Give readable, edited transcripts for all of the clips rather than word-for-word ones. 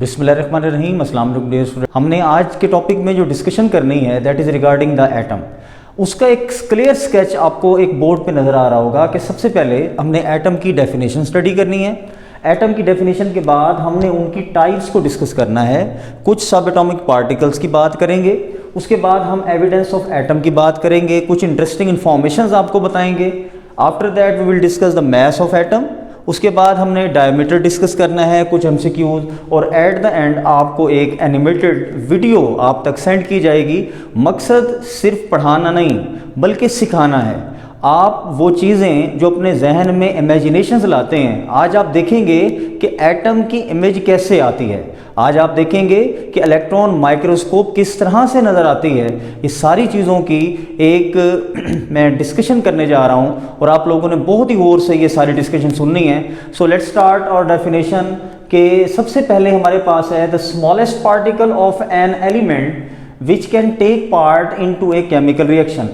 बिस्मिल्लाहिर्रहमानिर्रहीम, अस्सलाम वालेकुम। हमने आज के टॉपिक में जो डिस्कशन करनी है that is regarding the atom. उसका एक क्लियर स्केच आपको एक बोर्ड पे नज़र आ रहा होगा कि सबसे पहले हमने एटम की डेफिनेशन स्टडी करनी है। एटम की डेफिनेशन के बाद हमने उनकी टाइप्स को डिस्कस करना है, कुछ सब एटॉमिक पार्टिकल्स की बात करेंगे, उसके बाद हम एविडेंस ऑफ एटम की बात करेंगे, कुछ इंटरेस्टिंग इन्फॉर्मेशंस आपको बताएंगे। After that we will discuss the mass of atom. उसके बाद हमने डायमीटर डिस्कस करना है, कुछ एमसीक्यूज, और एट द एंड आपको एक एनिमेटेड वीडियो आप तक सेंड की जाएगी। मकसद सिर्फ पढ़ाना नहीं बल्कि सिखाना है। आप वो चीज़ें जो अपने जहन में इमेजिनेशंस लाते हैं, आज आप देखेंगे कि एटम की इमेज कैसे आती है, आज आप देखेंगे कि इलेक्ट्रॉन माइक्रोस्कोप किस तरह से नज़र आती है। ये सारी चीज़ों की एक मैं डिस्कशन करने जा रहा हूँ और आप लोगों ने बहुत ही गौर से ये सारी डिस्कशन सुननी है। सो लेट्स स्टार्ट और डेफिनेशन के सबसे पहले हमारे पास है the smallest particle of an element which can take part into a chemical reaction.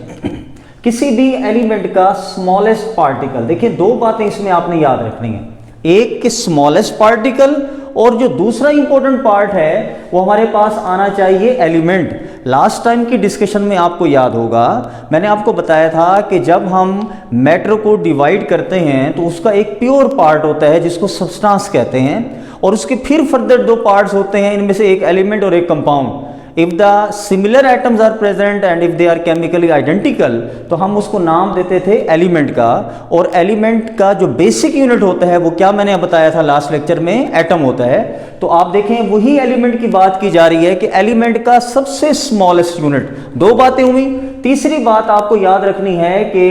किसी भी एलिमेंट का स्मॉलेस्ट पार्टिकल, देखिए दो बातें इसमें आपने याद रखनी है, एक कि स्मॉलेस्ट पार्टिकल और जो दूसरा इंपॉर्टेंट पार्ट है वो हमारे पास आना चाहिए एलिमेंट। लास्ट टाइम की डिस्कशन में आपको याद होगा मैंने आपको बताया था कि जब हम मैटर को डिवाइड करते हैं तो उसका एक प्योर पार्ट होता है जिसको सब्सटेंस कहते हैं, और उसके फिर फर्दर दो पार्ट्स होते हैं, इनमें से एक एलिमेंट और एक compound. If the similar atoms are present and if they are chemically identical तो हम उसको नाम देते थे एलिमेंट का। और एलिमेंट का जो बेसिक यूनिट होता है वो क्या मैंने बताया था लास्ट लेक्चर में, एटम होता है। तो आप देखें वही एलिमेंट की बात की जा रही है कि एलिमेंट का सबसे स्मॉलेस्ट यूनिट। दो बातें हुई। तीसरी बात आपको याद रखनी है कि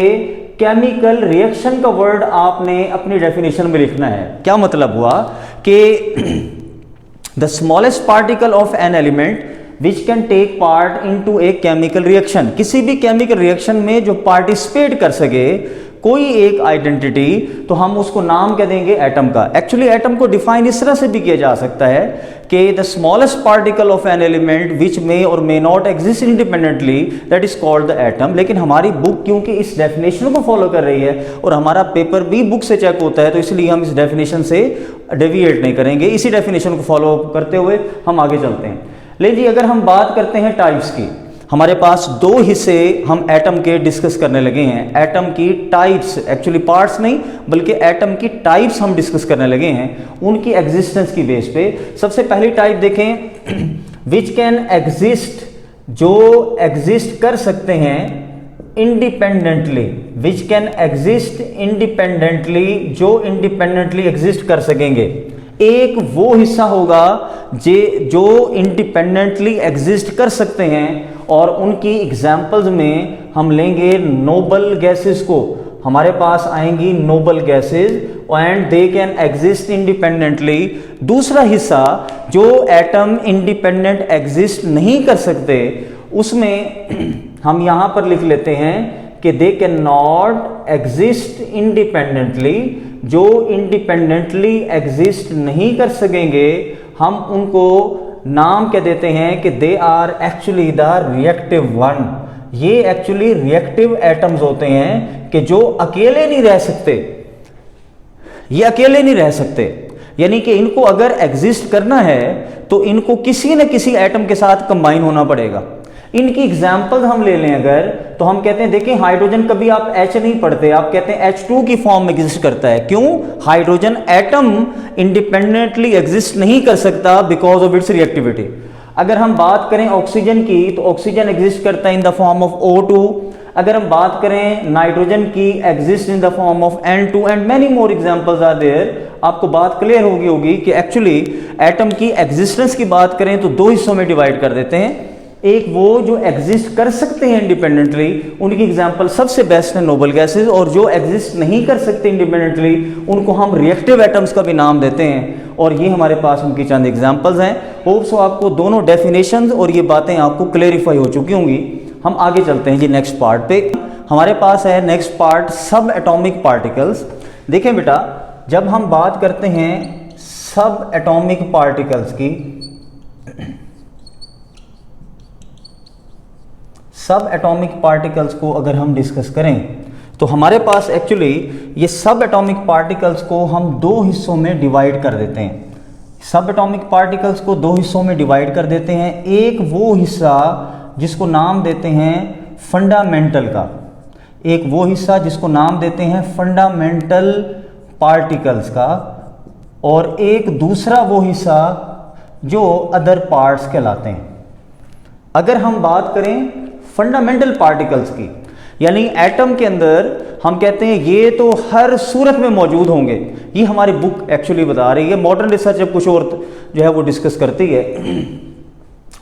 केमिकल रिएक्शन का वर्ड आपने अपनी डेफिनेशन में लिखना है। क्या मतलब हुआ कि the smallest particle of an element which can take part into a chemical reaction, किसी भी केमिकल रिएक्शन में जो पार्टिसिपेट कर सके कोई एक आइडेंटिटी, तो हम उसको नाम क्या देंगे, एटम का। एक्चुअली एटम को डिफाइन इस तरह से भी किया जा सकता है कि the smallest particle of an element which may or may not exist independently that is called the atom. लेकिन हमारी बुक क्योंकि इस डेफिनेशन को फॉलो कर रही है और हमारा पेपर भी बुक से चेक होता है, तो इसलिए हम इस डेफिनेशन से डेविएट नहीं करेंगे। इसी डेफिनेशन को फॉलो करते हुए हम आगे चलते हैं। ले जी, अगर हम बात करते हैं टाइप्स की, हमारे पास दो हिस्से हम एटम के डिस्कस करने लगे हैं। एटम की टाइप्स, एक्चुअली पार्ट्स नहीं बल्कि एटम की टाइप्स हम डिस्कस करने लगे हैं उनकी एग्जिस्टेंस की बेस पे। सबसे पहली टाइप देखें, विच कैन एग्जिस्ट, जो एग्जिस्ट कर सकते हैं independently, which can exist independently, जो इंडिपेंडेंटली एग्जिस्ट कर सकेंगे। एक वो हिस्सा होगा जो इंडिपेंडेंटली एग्जिस्ट कर सकते हैं, और उनकी एग्जाम्पल्स में हम लेंगे नोबल गैसेस को। हमारे पास आएंगी noble gases and they can exist independently. दूसरा हिस्सा जो एटम इंडिपेंडेंट एग्जिस्ट नहीं कर सकते, उसमें हम यहां पर लिख लेते हैं कि they can not exist independently. जो इंडिपेंडेंटली एग्जिस्ट नहीं कर सकेंगे हम उनको नाम क्या देते हैं कि they are actually the reactive one. ये एक्चुअली रिएक्टिव एटम्स होते हैं कि जो अकेले नहीं रह सकते, ये अकेले नहीं रह सकते, यानी कि इनको अगर एग्जिस्ट करना है तो इनको किसी न किसी एटम के साथ कंबाइन होना पड़ेगा। इनकी एग्जाम्पल हम ले लें अगर, तो हम कहते हैं देखिए हाइड्रोजन कभी आप H नहीं पढ़ते, आप कहते हैं H2 की फॉर्म में एग्जिस्ट करता है। क्यों? हाइड्रोजन एटम इंडिपेंडेंटली एग्जिस्ट नहीं कर सकता बिकॉज ऑफ इट्स रिएक्टिविटी। अगर हम बात करें ऑक्सीजन की, तो ऑक्सीजन एग्जिस्ट करता है इन द फॉर्म ऑफ O2। अगर हम बात करें नाइट्रोजन की, exist in the form of N2 and many more examples are there. आपको बात क्लियर होगी कि एक्चुअली एटम की एग्जिस्टेंस की बात करें तो दो हिस्सों में डिवाइड कर देते हैं। एक वो जो एग्जिस्ट कर सकते हैं इंडिपेंडेंटली, उनकी एग्जांपल सबसे बेस्ट है नोबल गैसेस, और जो एग्जिस्ट नहीं कर सकते इंडिपेंडेंटली उनको हम रिएक्टिव एटम्स का भी नाम देते हैं। और ये हमारे पास उनकी चंद एग्जांपल्स हैं। होप सो आपको दोनों डेफिनेशंस और ये बातें आपको क्लेरिफाई हो चुकी होंगी। हम आगे चलते हैं जी नेक्स्ट पार्ट पे। हमारे पास है नेक्स्ट पार्ट सब एटॉमिक पार्टिकल्स। देखें बेटा, जब हम बात करते हैं सब एटॉमिक पार्टिकल्स की, सब एटॉमिक पार्टिकल्स को अगर हम डिस्कस करें तो हमारे पास एक्चुअली ये सब एटॉमिक पार्टिकल्स को हम दो हिस्सों में डिवाइड कर देते हैं। सब एटॉमिक पार्टिकल्स को दो हिस्सों में डिवाइड कर देते हैं। एक वो हिस्सा जिसको नाम देते हैं फंडामेंटल का, एक वो हिस्सा जिसको नाम देते हैं फंडामेंटल पार्टिकल्स का, और एक दूसरा वो हिस्सा जो अदर पार्ट्स कहलाते हैं। अगर हम बात करें फंडामेंटल पार्टिकल्स की, यानी एटम के अंदर हम कहते हैं ये तो हर सूरत में मौजूद होंगे, ये हमारी बुक एक्चुअली बता रही है। मॉडर्न रिसर्च अब कुछ और जो है वो डिस्कस करती है।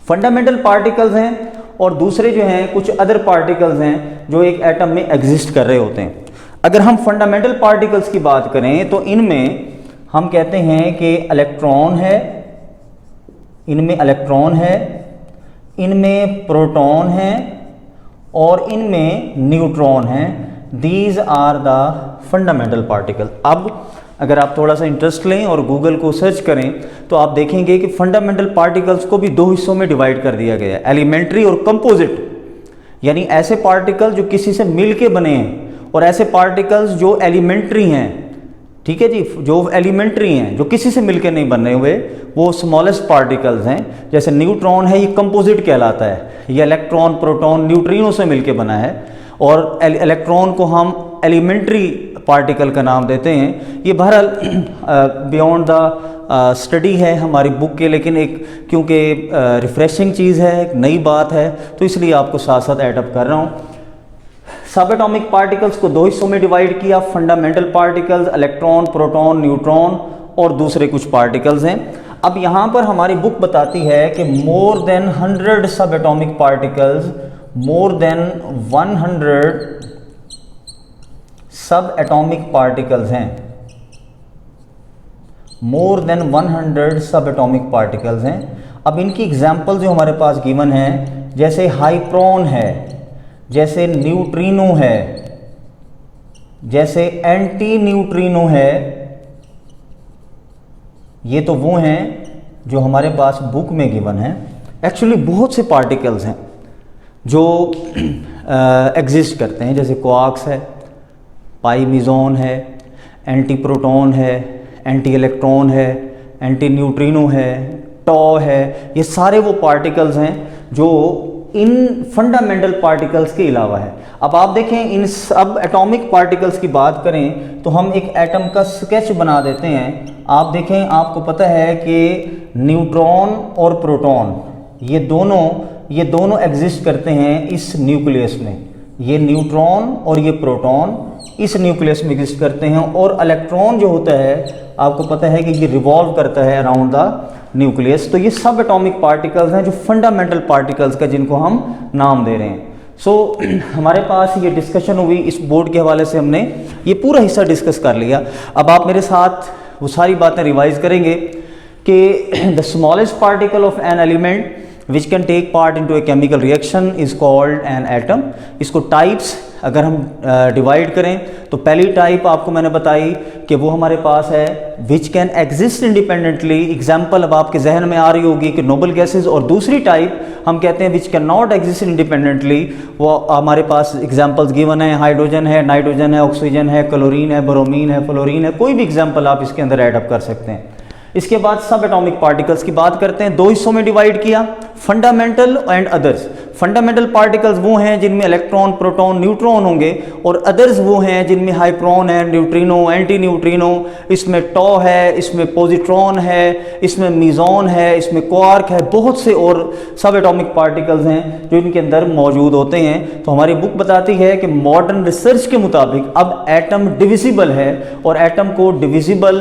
फंडामेंटल पार्टिकल्स हैं और दूसरे जो हैं कुछ अदर पार्टिकल्स हैं जो एक एटम में एग्जिस्ट कर रहे होते हैं। अगर हम फंडामेंटल पार्टिकल्स की बात करें तो इनमें हम कहते हैं कि इलेक्ट्रॉन है, इनमें इलेक्ट्रॉन है, इनमें प्रोटॉन है और इनमें न्यूट्रॉन है। These are the fundamental particle. अब अगर आप थोड़ा सा इंटरेस्ट लें और गूगल को सर्च करें तो आप देखेंगे कि फंडामेंटल पार्टिकल्स को भी दो हिस्सों में डिवाइड कर दिया गया है, एलिमेंट्री और कंपोजिट, यानी ऐसे पार्टिकल जो किसी से मिलके बने हैं और ऐसे पार्टिकल्स जो एलिमेंट्री हैं। ठीक है जी, जो एलिमेंट्री हैं जो किसी से मिलकर नहीं बने हुए वो स्मॉलेस्ट पार्टिकल्स हैं। जैसे न्यूट्रॉन है, ये कंपोजिट कहलाता है, ये इलेक्ट्रॉन प्रोटॉन न्यूट्रिनो से मिलकर बना है, और इलेक्ट्रॉन को हम एलिमेंट्री पार्टिकल का नाम देते हैं। ये बहरहाल बियॉन्ड द स्टडी है हमारी बुक के, लेकिन एक क्योंकि रिफ्रेशिंग चीज़ है, एक नई बात है, तो इसलिए आपको साथ साथ एडअप कर रहा हूँ। सब एटॉमिक पार्टिकल्स को दो हिस्सों में डिवाइड किया, fundamental particles, electron proton neutron और दूसरे कुछ पार्टिकल्स हैं। अब यहाँ पर हमारी बुक बताती है कि मोर देन 100 सब एटॉमिक पार्टिकल्स, मोर देन 100 सब एटॉमिक पार्टिकल्स हैं, मोर देन 100 सब एटॉमिक पार्टिकल्स हैं। अब इनकी एग्जाम्पल जो हमारे पास गिवन है, जैसे हाइप्रोन है, जैसे न्यूट्रिनो है, जैसे एंटी न्यूट्रिनो है, ये तो वो हैं जो हमारे पास बुक में गिवन है। एक्चुअली बहुत से पार्टिकल्स हैं जो एग्जिस्ट करते हैं, जैसे क्वार्क्स है, पाई मिजोन है, एंटी प्रोटॉन है, एंटी इलेक्ट्रॉन है, एंटी न्यूट्रिनो है, टॉ है। ये सारे वो पार्टिकल्स हैं जो इन फंडामेंटल पार्टिकल्स के अलावा है। अब आप देखें इन सब एटॉमिक पार्टिकल्स की बात करें तो हम एक एटम का स्केच बना देते हैं। आप देखें, आपको पता है कि न्यूट्रॉन और प्रोटॉन ये दोनों एग्जिस्ट करते हैं इस न्यूक्लियस में। ये न्यूट्रॉन और ये प्रोटॉन इस न्यूक्लियस में एग्जिस्ट करते हैं, और इलेक्ट्रॉन जो होता है आपको पता है कि ये रिवॉल्व करता है अराउंड द न्यूक्लियस। तो ये सब एटॉमिक पार्टिकल्स हैं जो फंडामेंटल पार्टिकल्स का जिनको हम नाम दे रहे हैं। सो हमारे पास ये डिस्कशन हुई, इस बोर्ड के हवाले से हमने ये पूरा हिस्सा डिस्कस कर लिया। अब आप मेरे साथ वो सारी बातें रिवाइज करेंगे कि the smallest particle of an element which can take part into a chemical reaction is called an atom. इसको टाइप्स अगर हम डिवाइड करें तो पहली टाइप आपको मैंने बताई कि वो हमारे पास है which can exist independently. Example अब आपके जहन में आ रही होगी कि नोबल गैसेज। और दूसरी टाइप हम कहते हैं which can not exist independently. वो हमारे पास एग्जाम्पल्स गिवन है, हाइड्रोजन है, नाइट्रोजन है, ऑक्सीजन है, क्लोरीन है, ब्रोमीन है, फ्लोरीन है, कोई भी एग्जाम्पल आप इसके अंदर एडअप कर सकते हैं। इसके बाद सब एटॉमिक पार्टिकल्स की बात करते हैं। दो हिस्सों में डिवाइड किया, fundamental and others. Fundamental particles वो हैं जिनमें इलेक्ट्रॉन प्रोटॉन न्यूट्रॉन होंगे, और अदर्स वो हैं जिनमें हाइप्रोन है, न्यूट्रिनो, एंटी न्यूट्रिनो, इसमें टॉ है, इसमें पॉजिट्रॉन है, इसमें मीजॉन है, इसमें क्वार्क है, बहुत से और सब एटॉमिक पार्टिकल्स हैं जो इनके अंदर मौजूद होते हैं। तो हमारी बुक बताती है कि मॉडर्न रिसर्च के मुताबिक अब एटम डिविजिबल है, और एटम को डिविजिबल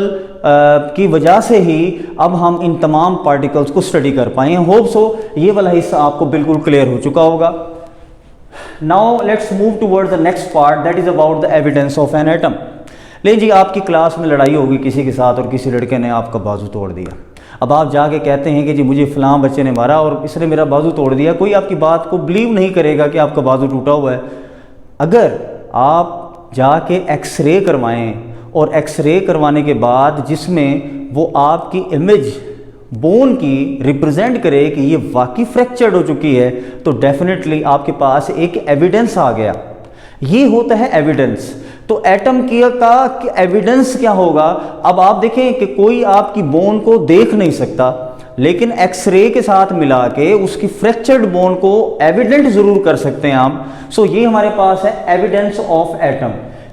की वजह से ही अब हम इन तमाम पार्टिकल्स को स्टडी कर पाए हैं। होप सो ये वाला हिस्सा आपको बिल्कुल क्लियर हो चुका होगा। Now let's move towards the next part, that is about the evidence of an atom. लेकिन जी आपकी क्लास में लड़ाई होगी किसी के साथ और किसी लड़के ने आपका बाजू तोड़ दिया। अब आप जाके कहते हैं कि जी मुझे फलां बच्चे ने मारा और इसने मेरा बाजू तोड़ दिया। कोई आपकी बात को बिलीव नहीं करेगा कि आपका बाजू टूटा हुआ है। अगर आप जाके एक्सरे करवाएं और एक्सरे करवाने के बाद जिसमें वो आपकी इमेज बोन की रिप्रेजेंट करे कि ये वाकई फ्रैक्चर्ड हो चुकी है, तो डेफिनेटली आपके पास एक एविडेंस आ गया। ये होता है एविडेंस। तो एटम की का एविडेंस क्या होगा? अब आप देखें कि कोई आपकी बोन को देख नहीं सकता, लेकिन एक्सरे के साथ मिला के उसकी फ्रैक्चर्ड बोन को एविडेंट जरूर कर सकते हैं आप। सो ये हमारे पास है एविडेंस ऑफ एटम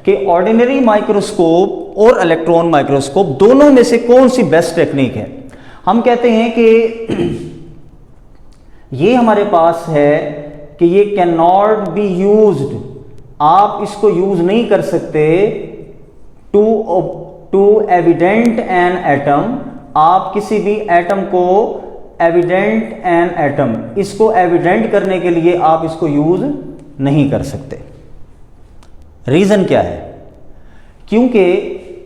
कि ऑर्डिनरी माइक्रोस्कोप और इलेक्ट्रॉन माइक्रोस्कोप दोनों में से कौन सी बेस्ट टेक्निक है। हम कहते हैं कि ये हमारे पास है कि ये कैन नॉट बी यूज्ड, आप इसको यूज नहीं कर सकते टू एविडेंट एन एटम। आप किसी भी एटम को एविडेंट एन एटम, इसको एविडेंट करने के लिए आप इसको यूज नहीं कर सकते। रीजन क्या है? क्योंकि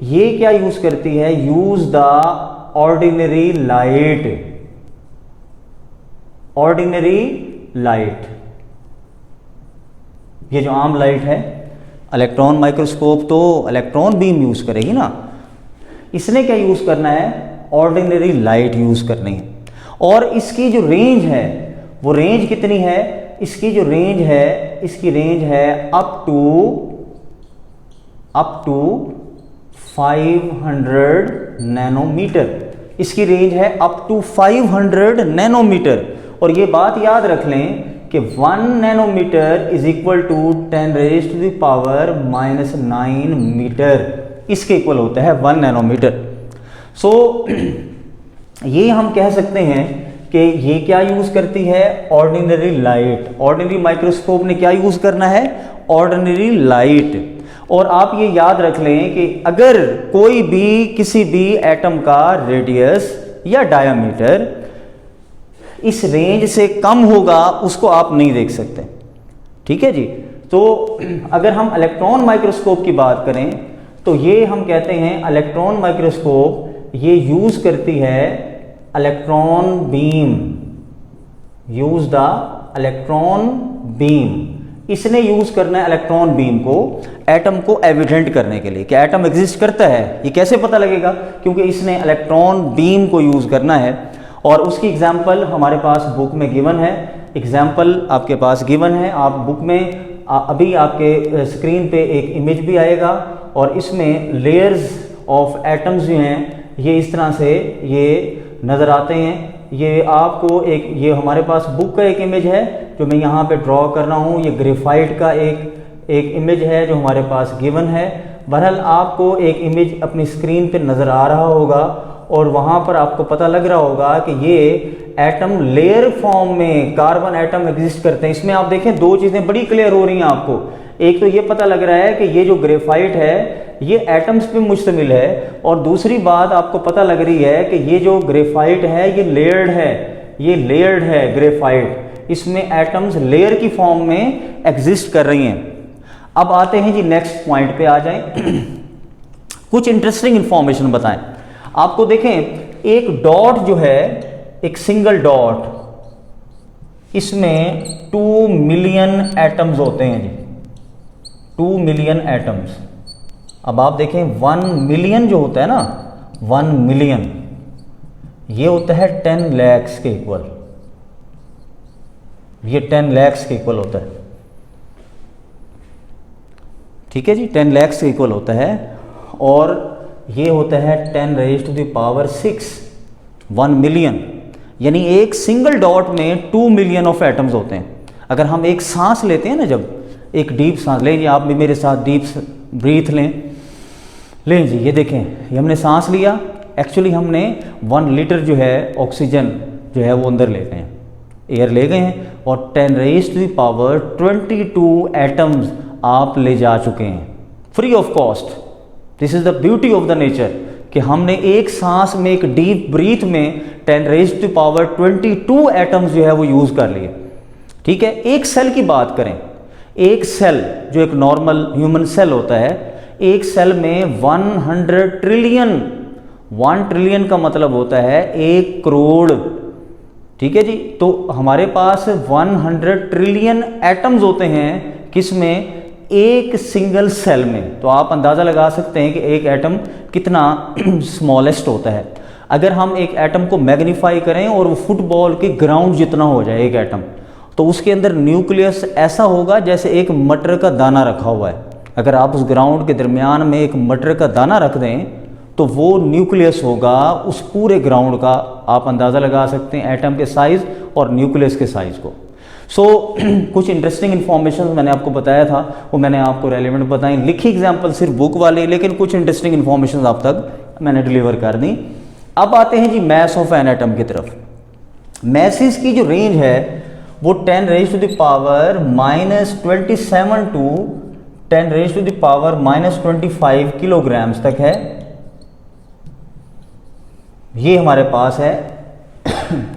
ये क्या यूज करती है? Use the ordinary light. Ordinary light, ये जो आम लाइट है, इलेक्ट्रॉन माइक्रोस्कोप तो इलेक्ट्रॉन बीम यूज करेगी ना, इसने क्या यूज करना है? ऑर्डिनरी लाइट यूज करनी है। और इसकी जो रेंज है वो रेंज कितनी है? इसकी जो रेंज है, इसकी रेंज है अप टू 500 नैनोमीटर। इसकी रेंज है अप टू 500 नैनोमीटर। और ये बात याद रख लें कि 1 nanometre is equal to 10⁻⁻⁹ metre, इसके इक्वल होता है 1 नैनोमीटर। सो ये हम कह सकते हैं कि ये क्या यूज करती है? Ordinary light. ऑर्डिनरी माइक्रोस्कोप ने क्या यूज करना है? Ordinary light. और आप ये याद रख लें कि अगर कोई भी किसी भी एटम का रेडियस या डायामीटर इस रेंज से कम होगा, उसको आप नहीं देख सकते। ठीक है जी। तो अगर हम इलेक्ट्रॉन माइक्रोस्कोप की बात करें तो ये हम कहते हैं इलेक्ट्रॉन माइक्रोस्कोप ये यूज करती है electron beam. Use the electron beam, इसने यूज करना है इलेक्ट्रॉन बीम को एटम को एविडेंट करने के लिए कि एटम एग्जिस्ट करता है। ये कैसे पता लगेगा? क्योंकि इसने इलेक्ट्रॉन बीम को यूज करना है। और उसकी एग्जाम्पल हमारे पास बुक में गिवन है। एग्जाम्पल आपके पास गिवन है, आप बुक में अभी आपके स्क्रीन पे एक इमेज भी आएगा और इसमें लेयर्स ऑफ एटम्स जो हैं ये इस तरह से ये नज़र आते हैं। ये आपको ये हमारे पास बुक का एक इमेज है जो मैं यहाँ पे ड्रॉ कर रहा हूँ। ये ग्रेफाइट का एक इमेज है जो हमारे पास गिवन है। बहरहाल आपको एक इमेज अपनी स्क्रीन पे नज़र आ रहा होगा और वहाँ पर आपको पता लग रहा होगा कि ये एटम लेयर फॉर्म में कार्बन एटम एग्जिस्ट करते हैं। इसमें आप देखें दो चीज़ें बड़ी क्लियर हो रही हैं आपको। एक तो ये पता लग रहा है कि ये जो ग्रेफाइट है ये एटम्स पे मुश्तमिल है, और दूसरी बात आपको पता लग रही है कि ये जो ग्रेफाइट है ये लेयर्ड है। ये लेयर्ड है ग्रेफाइट, इसमें एटम्स लेयर की फॉर्म में एग्जिस्ट कर रही हैं। अब आते हैं जी नेक्स्ट पॉइंट पे आ जाएं। कुछ इंटरेस्टिंग इंफॉर्मेशन बताएं आपको। देखें एक डॉट जो है, एक सिंगल डॉट, इसमें 2 मिलियन एटम्स होते हैं जी। 2 मिलियन एटम्स। अब आप देखें 1 मिलियन जो होता है ना, 1 मिलियन ये होता है 10 lakhs के इक्वल। ये 10 lakhs के इक्वल होता है। ठीक है जी, 10 lakhs के इक्वल होता है। और ये होता है 10⁻⁶, 1 मिलियन। यानी एक सिंगल डॉट में 2 मिलियन ऑफ एटम्स होते हैं। अगर हम एक सांस लेते हैं ना, जब एक डीप सांस लें जी, आप भी मेरे साथ डीप ब्रीथ लें जी। ये देखें, ये हमने सांस लिया। एक्चुअली हमने 1 लीटर जो है ऑक्सीजन जो है वो अंदर ले गए हैं, एयर ले गए हैं, और 10⁻22 एटम्स आप ले जा चुके हैं free of cost. This is the beauty of the nature कि हमने एक सांस में, एक डीप ब्रीथ में 10⁻22 एटम्स जो है वो यूज कर लिए। ठीक है। एक सेल की बात करें, एक सेल जो एक नॉर्मल ह्यूमन सेल होता है, एक सेल में 100 ट्रिलियन, 1 ट्रिलियन का मतलब होता है 1 करोड़। ठीक है जी। तो हमारे पास 100 ट्रिलियन एटम्स होते हैं, किसमें? एक सिंगल सेल में। तो आप अंदाज़ा लगा सकते हैं कि एक एटम कितना स्मॉलेस्ट होता है। अगर हम एक एटम को मैग्नीफाई करें और वो फुटबॉल के ग्राउंड जितना हो जाए एक एटम, तो उसके अंदर न्यूक्लियस ऐसा होगा जैसे एक मटर का दाना रखा हुआ है। अगर आप उस ग्राउंड के दरमियान में एक मटर का दाना रख दें तो वो न्यूक्लियस होगा उस पूरे ग्राउंड का। आप अंदाज़ा लगा सकते हैं एटम के साइज़ और न्यूक्लियस के साइज़ को। कुछ इंटरेस्टिंग इन्फॉर्मेशन मैंने आपको बताया था, वो मैंने आपको रेलिवेंट बताई। लिखी एग्जाम्पल सिर्फ बुक वाले, लेकिन कुछ इंटरेस्टिंग इन्फॉर्मेशन आप तक मैंने डिलीवर कर दी। अब आते हैं जी मैस ऑफ एन एटम की तरफ। मैसेस की जो रेंज है वो 10 raise to the power -27 to 10 raise to the power -25 kilograms तक है। ये हमारे पास है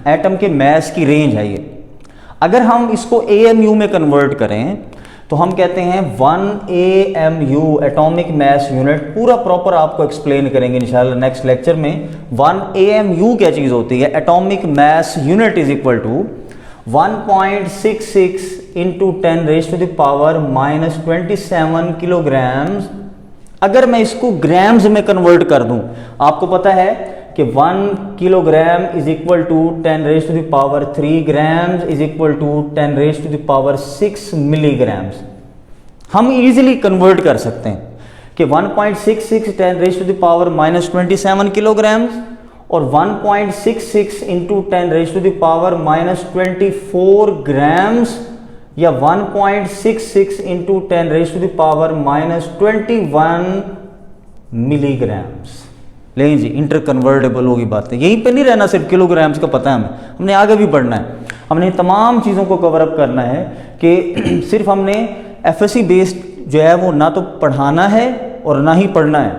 एटम के मैस की रेंज है ये। अगर हम इसको AMU में कन्वर्ट करें तो हम कहते हैं 1 AMU एटॉमिक मैस यूनिट। पूरा प्रॉपर आपको एक्सप्लेन करेंगे इंशाल्लाह नेक्स्ट लेक्चर में। 1 AMU क्या चीज़ होती है? Atomic mass unit is equal to 1.66 into 10 raise to the power -27 kilograms. अगर मैं इसको ग्राम्स में कन्वर्ट कर दूं, आपको पता है कि 1 kilogram is equal to 10 raise to the power 3 grams is equal to 10 raise to the power 6 milligrams. हम इजीली कन्वर्ट कर सकते हैं कि 1.66 10 raise to the power -27 kilograms और 1.66 into 10 raise to the power -24 grams, या 1.66 into 10 raise to the power -21 milligrams. लेकिन जी inter convertible होगी बातें, यहीं पे नहीं रहना सिर्फ किलोग्राम्स का पता है हमें, हमने आगे भी बढ़ना है। हमने तमाम चीज़ों को कवर अप करना है कि सिर्फ हमने FSC बेस्ड जो है वो ना तो पढ़ाना है और ना ही पढ़ना है,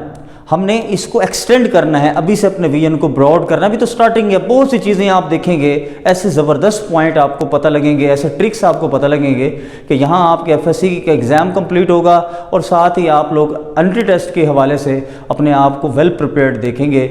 हमने इसको एक्सटेंड करना है, अभी से अपने विजन को ब्रॉड करना। अभी तो स्टार्टिंग है, बहुत सी चीज़ें आप देखेंगे, ऐसे ज़बरदस्त पॉइंट आपको पता लगेंगे, ऐसे ट्रिक्स आपको पता लगेंगे कि यहाँ आपके FSC का एग्ज़ाम कंप्लीट होगा और साथ ही आप लोग एंट्री टेस्ट के हवाले से अपने आप को वेल प्रिपेयर्ड देखेंगे।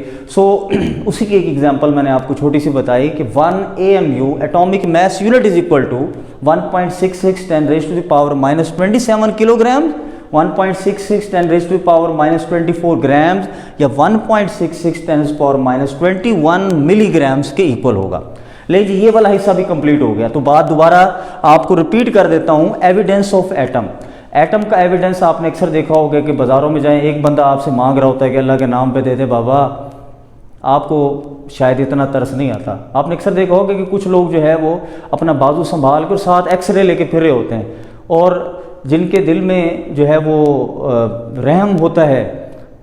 उसी की एक एग्जांपल मैंने आपको छोटी सी बताई कि 1 AMU atomic mass unit is equal to 1.66 10 raise to the power -27 kilogram, 1.66 10 raise to the power -24 grams, या 1.66 10 टू द पावर -21 मिलीग्राम्स के इक्वल होगा। लेकिन ये वाला हिस्सा भी कंप्लीट हो गया। तो बात दोबारा आपको रिपीट कर देता हूँ। एविडेंस ऑफ एटम, एटम का एविडेंस आपने अक्सर देखा होगा कि बाज़ारों में जाएं, एक बंदा आपसे मांग रहा होता है कि अल्लाह के नाम पे दे दे बाबा, आपको शायद इतना तरस नहीं आता। आपने अक्सर देखा होगा कि कुछ लोग जो है वो अपना बाजू संभाल कर साथ एक्सरे लेके फिर रहे होते हैं, और जिनके दिल में जो है वो रहम होता है,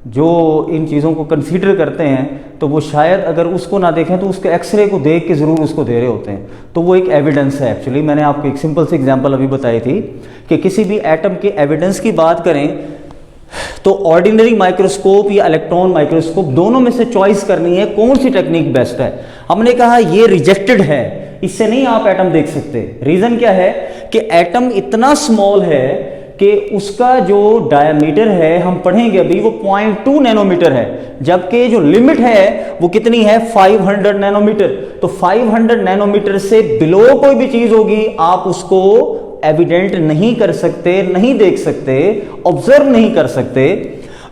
जो इन चीज़ों को कंसीडर करते हैं, तो वो शायद अगर उसको ना देखें तो उसके एक्सरे को देख के ज़रूर उसको दे रहे होते हैं। तो वो एक एविडेंस है एक्चुअली। मैंने आपको एक सिंपल सी एग्जांपल अभी बताई थी कि किसी भी एटम के एविडेंस की बात करें तो ऑर्डिनरी माइक्रोस्कोप या इलेक्ट्रॉन माइक्रोस्कोप, दोनों में से चॉइस करनी है कौन सी टेक्निक बेस्ट है। हमने कहा ये रिजेक्टेड है, इससे नहीं आप एटम देख सकते। रीज़न क्या है कि एटम इतना स्मॉल है कि उसका जो डायमीटर है, हम पढ़ेंगे अभी, वो 0.2 नैनोमीटर है, जबकि जो लिमिट है वो कितनी है 500 नैनोमीटर। तो 500 नैनोमीटर से बिलो कोई भी चीज़ होगी आप उसको एविडेंट नहीं कर सकते, नहीं देख सकते, ऑब्जर्व नहीं कर सकते।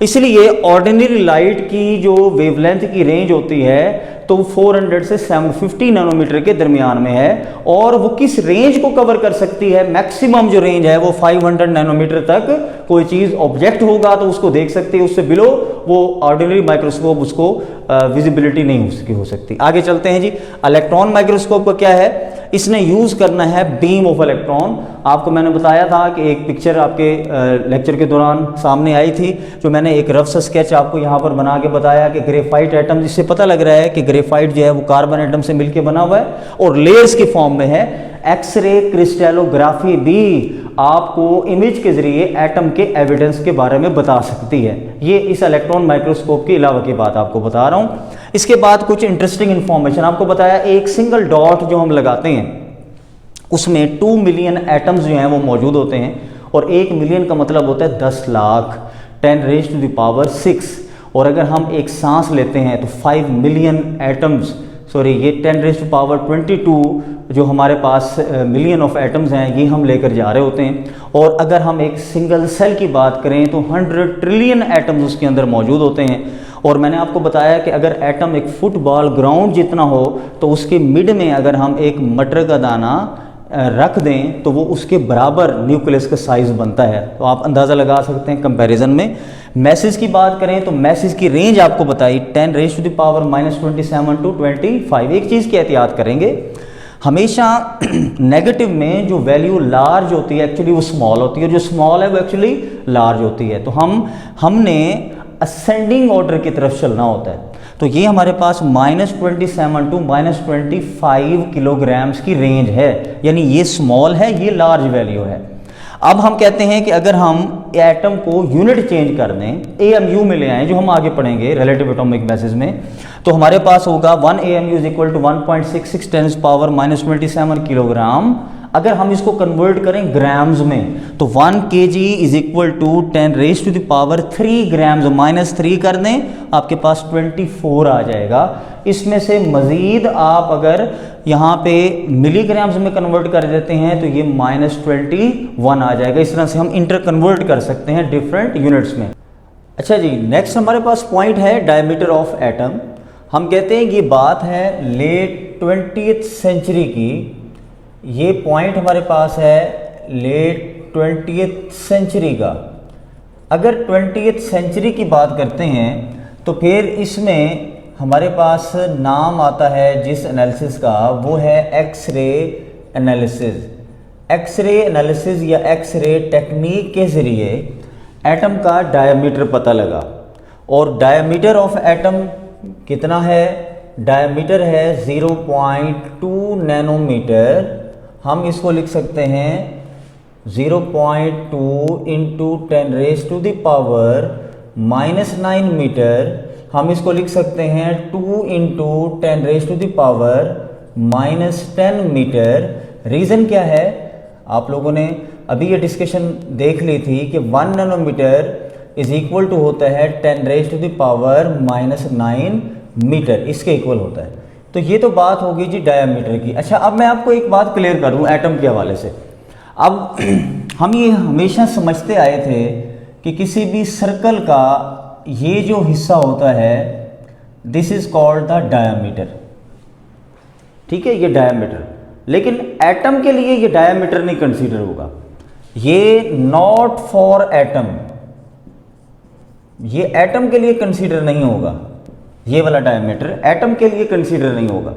इसलिए ऑर्डिनरी लाइट की जो वेवलेंथ की रेंज होती है तो 400 से 750 नैनोमीटर के दरमियान में है, और वो किस रेंज को कवर कर सकती है, मैक्सिमम जो रेंज है वो 500 नैनोमीटर तक कोई चीज़ ऑब्जेक्ट होगा तो उसको देख सकती है, उससे बिलो वो ऑर्डिनरी माइक्रोस्कोप उसको विजिबिलिटी नहीं हो सकती। आगे चलते हैं जी। इलेक्ट्रॉन माइक्रोस्कोप का क्या है, इसने यूज़ करना है बीम ऑफ इलेक्ट्रॉन। आपको मैंने बताया था कि एक पिक्चर आपके लेक्चर के दौरान सामने आई थी, जो मैंने एक रफ सा स्केच आपको यहाँ पर बना के बताया कि ग्रेफाइट एटम, जिससे पता लग रहा है कि ग्रेफाइट जो है वो कार्बन एटम से मिलकर बना हुआ है और लेयर्स के फॉर्म में है। एक्सरे क्रिस्टलोग्राफी भी आपको इमेज के जरिए एटम के एविडेंस के बारे में बता सकती है। ये इस इलेक्ट्रॉन माइक्रोस्कोप के अलावा की बात आपको बता रहा हूँ। इसके बाद कुछ इंटरेस्टिंग इन्फॉर्मेशन आपको बताया। एक सिंगल डॉट जो हम लगाते हैं उसमें 2 मिलियन एटम्स जो हैं वो मौजूद होते हैं, और 1 मिलियन का मतलब होता है 10 lakh, 10 raise to the power 6। और अगर हम एक सांस लेते हैं तो 5 मिलियन एटम्स, सॉरी ये 10 रेज़ टू पावर 22 जो हमारे पास मिलियन ऑफ एटम्स हैं, ये हम लेकर जा रहे होते हैं। और अगर हम एक सिंगल सेल की बात करें तो 100 ट्रिलियन एटम्स उसके अंदर मौजूद होते हैं। और मैंने आपको बताया कि अगर एटम एक फुटबॉल ग्राउंड जितना हो तो उसके मिड में अगर हम एक मटर का दाना रख दें तो वो उसके बराबर न्यूक्लियस का साइज़ बनता है। तो आप अंदाज़ा लगा सकते हैं कंपैरिजन में। मैसेज की बात करें तो मैसेज की रेंज आपको बताई 10⁻⁻⁻27 to 25। एक चीज़ की एहतियात करेंगे, हमेशा नेगेटिव में जो वैल्यू लार्ज होती है एक्चुअली वो स्मॉल होती है, और जो स्मॉल है वो एक्चुअली लार्ज होती है। तो हमने असेंडिंग ऑर्डर की तरफ चलना होता है। तो ये हमारे पास -27 to -25 किलोग्राम्स की रेंज है, यानी ये स्मॉल है, ये लार्ज वैल्यू है। अब हम कहते हैं कि अगर हम एटम को यूनिट चेंज कर दें, AMU में ले आएँ, जो हम आगे पढ़ेंगे रिलेटिव एटॉमिक मैसेज में, तो हमारे पास होगा 1 AMU = 1.66 × 10⁻27 किलोग्राम। अगर हम इसको कन्वर्ट करें ग्राम्स में तो 1 kg = 10⁻³ ग्राम्स, -3 कर दें आपके पास 24 आ जाएगा। इसमें से मज़ीद आप अगर यहाँ पे मिलीग्राम्स में कन्वर्ट कर देते हैं तो ये -21 आ जाएगा। इस तरह से हम इंटर कन्वर्ट कर सकते हैं डिफरेंट यूनिट्स में। अच्छा जी, नेक्स्ट हमारे पास पॉइंट है डायमीटर ऑफ एटम। हम कहते हैं ये बात है लेट 20th सेंचुरी की। ये पॉइंट हमारे पास है लेट 20th सेंचुरी का। अगर 20th सेंचुरी की बात करते हैं तो फिर इसमें हमारे पास नाम आता है जिस एनालिसिस का, वो है एक्स-रे एनालिसिस। एक्स-रे एनालिसिस या एक्स-रे टेक्निक के ज़रिए एटम का डायमीटर पता लगा। और डायमीटर ऑफ एटम कितना है? डायमीटर है 0.2 नैनोमीटर। हम इसको लिख सकते हैं 0.2 × 10⁻⁻⁹ मीटर। हम इसको लिख सकते हैं 2 × 10⁻⁻10 मीटर। रीज़न क्या है? आप लोगों ने अभी ये डिस्कशन देख ली थी कि 1 नैनोमीटर = होता है 10⁻⁹ मीटर, इसके इक्वल होता है। तो ये तो बात होगी जी डायमीटर की। अच्छा, अब मैं आपको एक बात क्लियर करूँ एटम के हवाले से। अब हम ये हमेशा समझते आए थे कि किसी भी सर्कल का ये जो हिस्सा होता है this is called the diameter. ठीक है, ये डायमीटर। लेकिन एटम के लिए ये डायमीटर नहीं कंसीडर होगा। ये नॉट फॉर एटम, ये एटम के लिए कंसीडर नहीं होगा। ये वाला डायमीटर एटम के लिए कंसीडर नहीं होगा।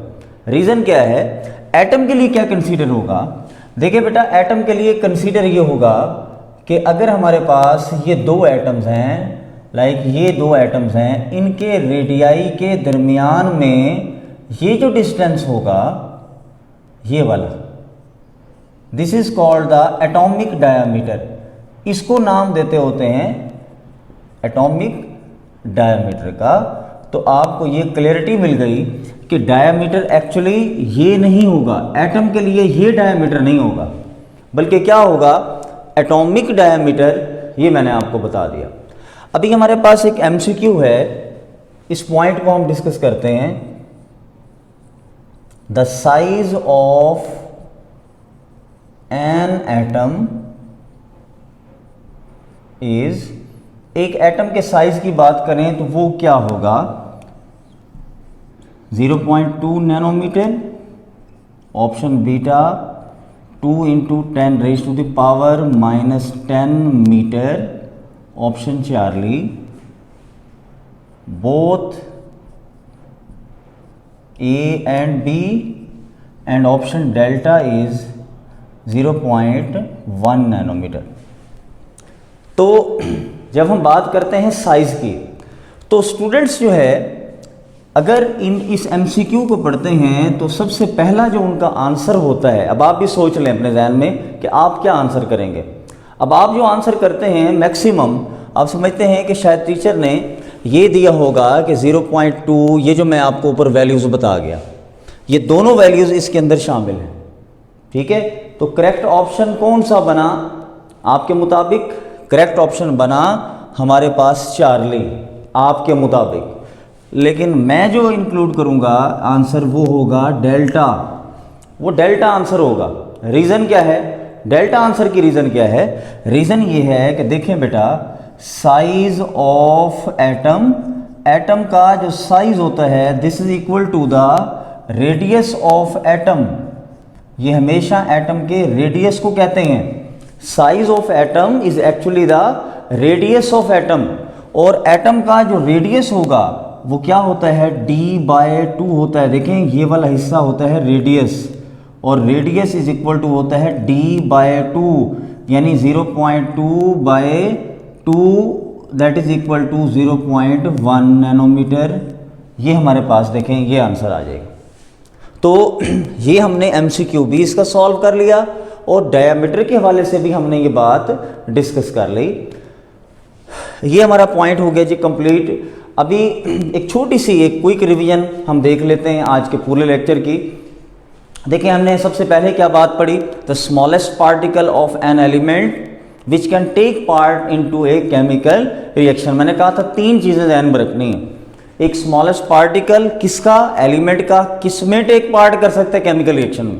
रीज़न क्या है? एटम के लिए क्या कंसीडर होगा? देखिए बेटा, एटम के लिए कंसीडर ये होगा कि अगर हमारे पास ये 2 एटम्स हैं, लाइक ये 2 एटम्स हैं, इनके रेडियाई के दरमियान में ये जो डिस्टेंस होगा ये वाला, this is called the atomic diameter. इसको नाम देते होते हैं एटॉमिक डायमीटर का। तो आपको ये क्लैरिटी मिल गई कि डायमीटर एक्चुअली ये नहीं होगा, एटम के लिए ये डायमीटर नहीं होगा, बल्कि क्या होगा? Atomic diameter. ये मैंने आपको बता दिया। अभी हमारे पास एक MCQ है, इस पॉइंट को हम डिस्कस करते हैं। The size of an atom is, एक एटम के साइज की बात करें तो वो क्या होगा? 0.2 nanometre, option beta 2 × 10⁻⁻10 metre, option charlie both A and B, and option delta is 0.1 nanometre. तो जब हम बात करते हैं साइज की, तो स्टूडेंट्स जो है अगर इस MCQ को पढ़ते हैं तो सबसे पहला जो उनका आंसर होता है, अब आप भी सोच लें अपने ज़हन में कि आप क्या आंसर करेंगे। अब आप जो आंसर करते हैं मैक्सिमम आप समझते हैं कि शायद टीचर ने ये दिया होगा कि 0.2, ये जो मैं आपको ऊपर वैल्यूज़ बता गया, ये दोनों वैल्यूज़ इसके अंदर शामिल हैं। ठीक है, तो करेक्ट ऑप्शन कौन सा बना आपके मुताबिक? करेक्ट ऑप्शन बना हमारे पास चार्ली, आपके मुताबिक। लेकिन मैं जो इंक्लूड करूंगा आंसर वो होगा डेल्टा, वो डेल्टा आंसर होगा। रीज़न क्या है? डेल्टा आंसर की रीज़न क्या है? रीज़न ये है कि देखें बेटा, साइज ऑफ एटम, एटम का जो साइज होता है this is equal to the radius of atom. ये हमेशा एटम के रेडियस को कहते हैं। Size of atom is actually the radius of atom, और एटम का जो रेडियस होगा वो क्या होता है, d/2 होता है। देखें ये वाला हिस्सा होता है रेडियस, और रेडियस इज इक्वल टू होता है d/2, यानी 0.2/2 that is equal to 0.1 nanometre. ये हमारे पास देखें ये आंसर आ जाएगा। तो ये हमने MCQ भी इसका सॉल्व कर लिया, और डायमीटर के हवाले से भी हमने ये बात डिस्कस कर ली। ये हमारा पॉइंट हो गया जी कंप्लीट। अभी एक छोटी सी एक क्विक रिवीजन हम देख लेते हैं आज के पूरे लेक्चर की। देखिए हमने सबसे पहले क्या बात पढ़ी, the smallest particle of an element which can take part into a chemical reaction. मैंने कहा था 3 चीज़ें ध्यान में रखनी है। एक स्मॉलेस्ट पार्टिकल किसका, एलिमेंट का, किसमें टेक पार्ट कर सकता है केमिकल रिएक्शन में।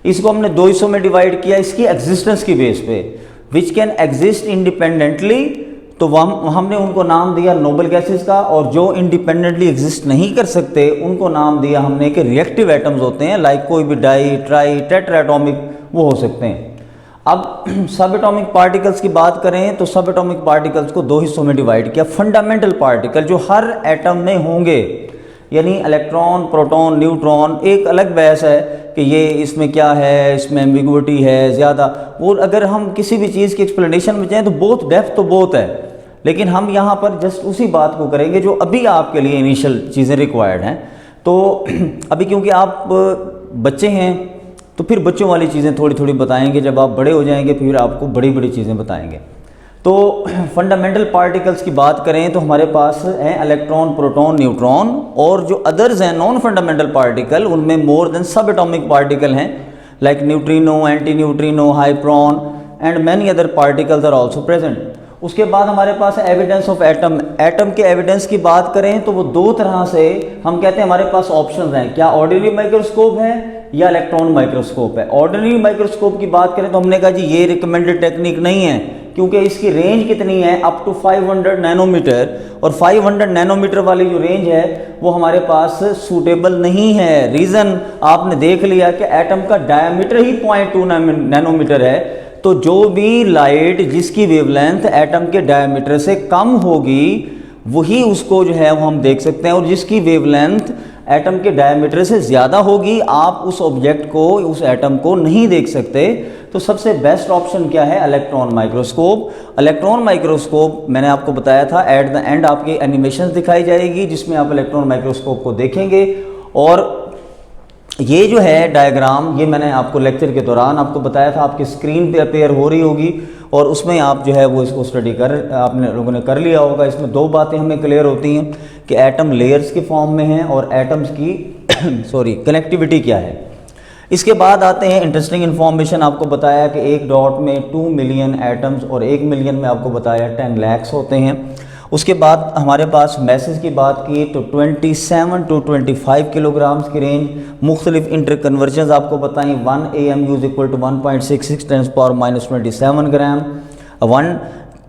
इसको हमने 2 हिस्सों में डिवाइड किया इसकी एग्जिस्टेंस की बेस पे। विच कैन एग्जिस्ट इंडिपेंडेंटली, तो हमने उनको नाम दिया नोबल गैसेस का, और जो इंडिपेंडेंटली एग्जिस्ट नहीं कर सकते उनको नाम दिया हमने कि रिएक्टिव एटम्स होते हैं, लाइक कोई भी डाई, ट्राई, टेट्राएटॉमिक वो हो सकते हैं। अब सब एटॉमिक पार्टिकल्स की बात करें तो सब एटॉमिक पार्टिकल्स को 2 हिस्सों में डिवाइड किया। फंडामेंटल पार्टिकल जो हर एटम में होंगे, यानी इलेक्ट्रॉन, प्रोटॉन, न्यूट्रॉन, एक अलग बहस है कि ये इसमें क्या है, इसमें एम्बिगुइटी है ज़्यादा, और अगर हम किसी भी चीज़ की एक्सप्लेनेशन में जाएँ तो बहुत डेप्थ तो बहुत है, लेकिन हम यहाँ पर जस्ट उसी बात को करेंगे जो अभी आपके लिए इनिशियल चीज़ें रिक्वायर्ड हैं। तो अभी क्योंकि आप बच्चे हैं तो फिर बच्चों वाली चीज़ें थोड़ी थोड़ी बताएंगे, जब आप बड़े हो जाएंगे फिर आपको बड़ी बड़ी चीज़ें बताएंगे। तो फंडामेंटल पार्टिकल्स की बात करें तो हमारे पास हैं इलेक्ट्रॉन, प्रोटॉन, न्यूट्रॉन, और जो अदर्स हैं नॉन फंडामेंटल पार्टिकल, उनमें more than sub atomic particle हैं, like neutrino, anti neutrino, hyperon and many other particles are also present. उसके बाद हमारे पास है एविडेंस ऑफ एटम। एटम के एविडेंस की बात करें तो वो 2 तरह से हम कहते हैं हमारे पास ऑप्शंस हैं, क्या ऑर्डिनरी माइक्रोस्कोप है या इलेक्ट्रॉन माइक्रोस्कोप है। ऑर्डिनरी माइक्रोस्कोप की बात करें तो हमने कहा जी ये रिकमेंडेड टेक्निक नहीं है, क्योंकि इसकी रेंज कितनी है, अप टू 500 नैनोमीटर, और 500 नैनोमीटर वाली जो रेंज है वो हमारे पास सूटेबल नहीं है। रीज़न आपने देख लिया कि एटम का डायमीटर ही 0.2 नैनोमीटर है, तो जो भी लाइट जिसकी वेवलेंथ एटम के डायमीटर से कम होगी वही उसको जो है वो हम देख सकते हैं, और जिसकी वेवलेंथ एटम के डायमीटर से ज़्यादा होगी आप उस ऑब्जेक्ट को, उस एटम को नहीं देख सकते। तो सबसे बेस्ट ऑप्शन क्या है, इलेक्ट्रॉन माइक्रोस्कोप। इलेक्ट्रॉन माइक्रोस्कोप मैंने आपको बताया था, एट द एंड आपकी एनिमेशन दिखाई जाएगी जिसमें आप इलेक्ट्रॉन माइक्रोस्कोप को देखेंगे। और ये जो है डायग्राम, ये मैंने आपको लेक्चर के दौरान आपको बताया था, आपकी स्क्रीन पे अपेयर हो रही होगी, और उसमें आप जो है वो इसको स्टडी आपने लोगों ने कर लिया होगा। इसमें 2 बातें हमें क्लियर होती हैं कि एटम लेयर्स के फॉर्म में हैं और एटम्स की कनेक्टिविटी क्या है। इसके बाद आते हैं इंटरेस्टिंग इन्फॉर्मेशन। आपको बताया कि एक डॉट में 2 मिलियन एटम्स, और 1 मिलियन में आपको बताया 10 लाख होते हैं। उसके बाद हमारे पास मैसेज की बात की तो 27 to 25 किलोग्राम्स की रेंज, मुख्तलिफ इंटर कन्वर्जन आपको बताएं। 1 AMU is equal to 1.66 10⁻⁻27 gram, 1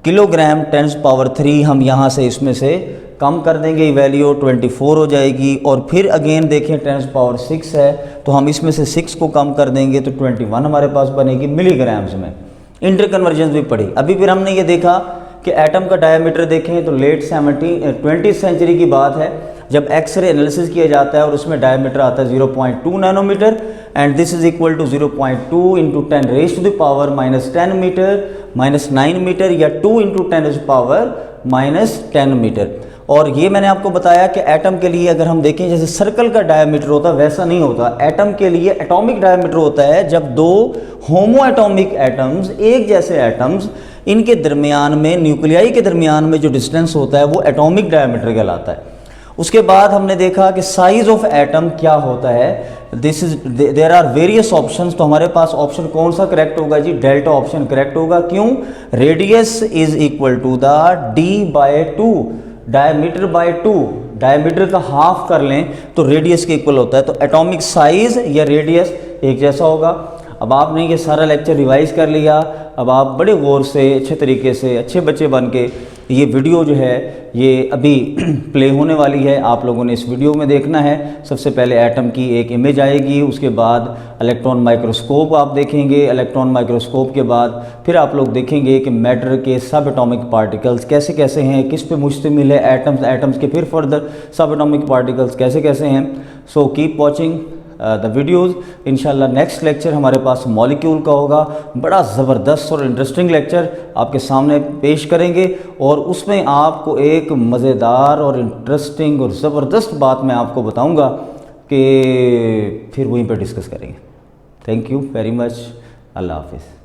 kilogram 10⁻³ हम यहाँ से इसमें से कम कर देंगे, वैल्यू 24 हो जाएगी। और फिर अगेन देखें 10⁻6 है तो हम इसमें से 6 को कम कर देंगे तो 21 हमारे पास बनेगी मिलीग्राम्स में। इंटर कन्वर्जन भी पढ़ी। अभी फिर हमने ये देखा कि एटम का डायमीटर देखें तो लेट 20th सेंचुरी की बात है, जब एक्सरे एनालिसिस किया जाता है और उसमें डायमीटर आता है 0.2 nanometre, and this is equal to 0.2 × 10⁻⁻10 metre -9 metre, या 2 × 10⁻⁻10 मीटर। और ये मैंने आपको बताया कि एटम के लिए अगर हम देखें जैसे सर्कल का डायमीटर होता है वैसा नहीं होता। एटम के लिए एटॉमिक डायमीटर होता है जब 2 होमो एटॉमिक एटम्स, एक जैसे एटम्स, इनके दरमियान में, न्यूक्लियाई के दरमियान में जो डिस्टेंस होता है वो एटॉमिक डायमीटर कहलाता है। उसके बाद हमने देखा कि साइज ऑफ एटम क्या होता है। There are various options. तो हमारे पास ऑप्शन कौन सा करेक्ट होगा जी, डेल्टा ऑप्शन करेक्ट होगा। क्यों, radius is equal to the d/2, diameter by 2, diameter का हाफ कर लें तो रेडियस के इक्वल होता है। तो एटॉमिक साइज या रेडियस एक जैसा होगा। अब आपने ये सारा लेक्चर रिवाइज कर लिया, अब आप बड़े गौर से अच्छे तरीके से अच्छे बच्चे बन के ये वीडियो जो है ये अभी प्ले होने वाली है, आप लोगों ने इस वीडियो में देखना है। सबसे पहले एटम की एक इमेज आएगी, उसके बाद इलेक्ट्रॉन माइक्रोस्कोप आप देखेंगे, इलेक्ट्रॉन माइक्रोस्कोप के बाद फिर आप लोग देखेंगे कि मैटर के सब एटॉमिक पार्टिकल्स कैसे कैसे हैं, किस पे मुश्तमिल है एटम्स के फिर फर्दर सब एटॉमिक पार्टिकल्स कैसे कैसे हैं। So keep watching the videos. इंशाल्लाह नेक्स्ट लेक्चर हमारे पास मॉलिक्यूल का होगा, बड़ा ज़बरदस्त और इंटरेस्टिंग लेक्चर आपके सामने पेश करेंगे, और उसमें आपको एक मज़ेदार और इंटरेस्टिंग और ज़बरदस्त बात मैं आपको बताऊंगा कि फिर वहीं पर डिस्कस करेंगे। Thank you very much. अल्लाह हाफिज़।